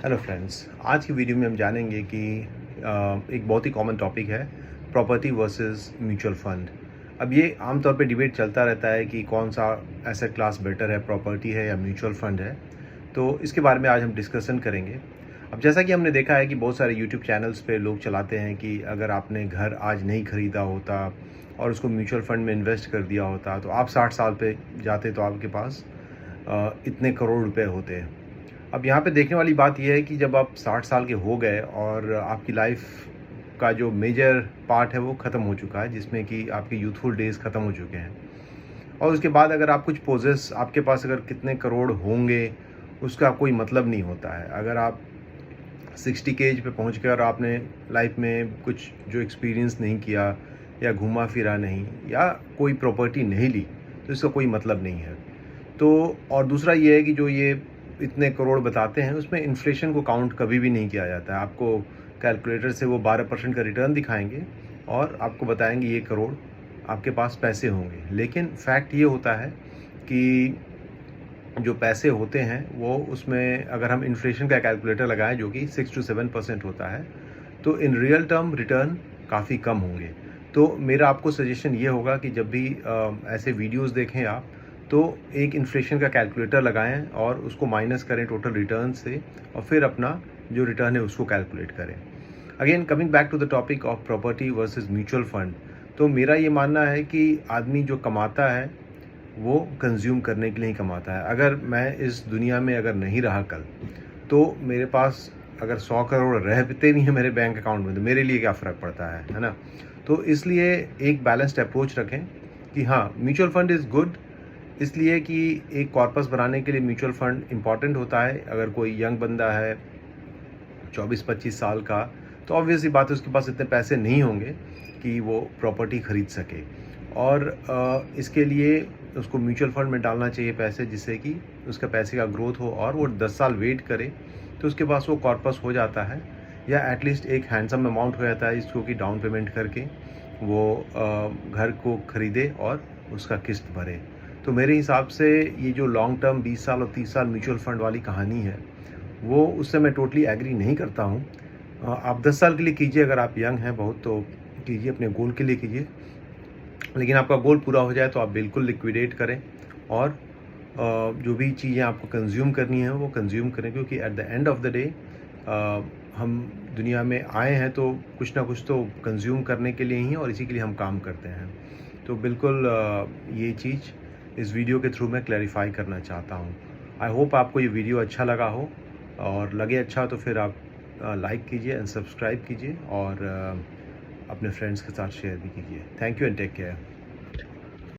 Hello friends, आज की video में हम जानेंगे कि एक बहुत ही कॉमन टॉपिक है प्रॉपर्टी वर्सेस म्यूचुअल फंड। अब ये आमतौर पे डिबेट चलता रहता है कि कौन सा एसेट क्लास बेटर है, प्रॉपर्टी है या म्यूचुअल फंड है। तो इसके बारे में आज हम डिस्कशन करेंगे। अब जैसा कि हमने देखा है कि बहुत सारे यूट्यूब चैनल्स पे लोग चलाते हैं कि अगर आपने घर आज नहीं ख़रीदा होता और उसको म्यूचुअल फंड में इन्वेस्ट कर दिया होता तो आप 60 साल पे जाते तो आपके पास इतने करोड़ रुपए होते। अब यहाँ पे देखने वाली बात यह है कि जब आप 60 साल के हो गए और आपकी लाइफ का जो मेजर पार्ट है वो ख़त्म हो चुका है, जिसमें कि आपके यूथफुल डेज़ ख़त्म हो चुके हैं, और उसके बाद अगर आप कुछ पोजेस आपके पास अगर कितने करोड़ होंगे उसका कोई मतलब नहीं होता है। अगर आप 60 के एज पे पहुँच कर आपने लाइफ में कुछ जो एक्सपीरियंस नहीं किया या घूमा फिरा नहीं या कोई प्रॉपर्टी नहीं ली तो इसका कोई मतलब नहीं है। तो और दूसरा ये है कि जो ये इतने करोड़ बताते हैं उसमें इन्फ्लेशन को काउंट कभी भी नहीं किया जाता है। आपको कैलकुलेटर से वो 12% का रिटर्न दिखाएंगे और आपको बताएंगे ये करोड़ आपके पास पैसे होंगे, लेकिन फैक्ट ये होता है कि जो पैसे होते हैं वो उसमें अगर हम इन्फ्लेशन का कैलकुलेटर लगाएं जो कि 6 to 7% होता है, तो इन रियल टर्म रिटर्न काफ़ी कम होंगे। तो मेरा आपको सजेशन ये होगा कि जब भी ऐसे वीडियोस देखें आप, तो एक इन्फ्लेशन का कैलकुलेटर लगाएं और उसको माइनस करें टोटल रिटर्न से, और फिर अपना जो रिटर्न है उसको कैलकुलेट करें। Again coming back to the topic of property versus mutual fund, तो मेरा ये मानना है कि आदमी जो कमाता है वो कंज्यूम करने के लिए ही कमाता है। अगर मैं इस दुनिया में अगर नहीं रहा कल, तो मेरे पास अगर 100 करोड़ रहते भी हैं मेरे बैंक अकाउंट में, तो मेरे लिए क्या फ़र्क पड़ता है ना। तो इसलिए एक बैलेंस्ड अप्रोच रखें कि हाँ, म्यूचुअल फंड इज़ गुड इसलिए कि एक कॉर्पस बनाने के लिए म्यूचुअल फंड इम्पॉर्टेंट होता है। अगर कोई यंग बंदा है 24-25 साल का, तो ऑब्वियसली बात है उसके पास इतने पैसे नहीं होंगे कि वो प्रॉपर्टी ख़रीद सके, और इसके लिए उसको म्यूचुअल फंड में डालना चाहिए पैसे, जिससे कि उसका पैसे का ग्रोथ हो और वो 10 साल वेट करे तो उसके पास वो कॉर्पस हो जाता है, या एटलीस्ट एक हैंडसम अमाउंट हो जाता है जिसको कि डाउन पेमेंट करके वो घर को ख़रीदे और उसका किस्त भरे। तो मेरे हिसाब से ये जो लॉन्ग टर्म 20 साल और 30 साल म्यूचुअल फंड वाली कहानी है, वो उससे मैं टोटली एग्री नहीं करता हूँ। आप 10 साल के लिए कीजिए, अगर आप यंग हैं बहुत तो कीजिए, अपने गोल के लिए कीजिए, लेकिन आपका गोल पूरा हो जाए तो आप बिल्कुल लिक्विडेट करें और जो भी चीज़ें आपको कंज्यूम करनी है वो कंज्यूम करें, क्योंकि at the end of the day हम दुनिया में आए हैं तो कुछ ना कुछ तो कंज्यूम करने के लिए ही, और इसी के लिए हम काम करते हैं। तो बिल्कुल ये चीज़ इस वीडियो के थ्रू मैं क्लैरिफाई करना चाहता हूँ। आई होप आपको ये वीडियो अच्छा लगा हो, और लगे अच्छा तो फिर आप लाइक कीजिए एंड सब्सक्राइब कीजिए, और अपने फ्रेंड्स के साथ शेयर भी कीजिए। Thank you and take care.